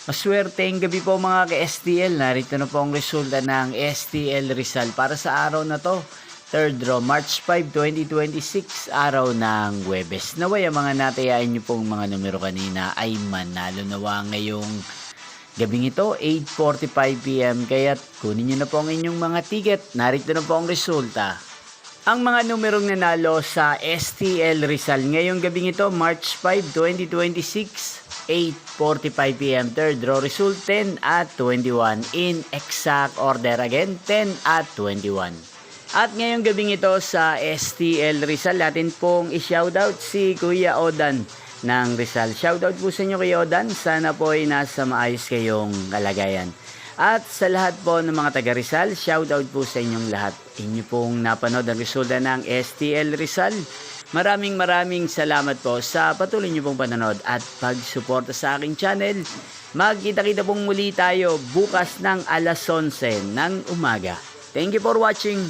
Maswerteng gabi po mga ka-STL. Narito na po ang resulta ng STL Rizal para sa araw na to. Third draw, March 5, 2026, araw ng Huwebes. Naway ang mga natayain niyo pong mga numero kanina ay manalo nawa ngayong gabing ito, 8:45 PM. Kaya't kunin niyo na po ang inyong mga ticket. Narito na po ang resulta. Ang mga numerong nanalo sa STL Rizal ngayong gabing ito, March 5, 2026, 8:45 PM. Third draw result 10 at 21 in exact order. Again, 10 at 21. At ngayong gabing ito sa STL Rizal, natin pong i-shoutout si Kuya Odan ng Rizal. Shoutout po sa inyo Kuya Odan. Sana po ay nasa maayos kayong kalagayan. At sa lahat po ng mga taga Rizal, shoutout po sa inyong lahat. Inyo pong napanood ang resulta ng STL Rizal. Maraming salamat po sa patuloy niyo pong panonood at pagsuporta sa aking channel. Magkita-kita pong muli tayo bukas ng alas 11 ng umaga. Thank you for watching.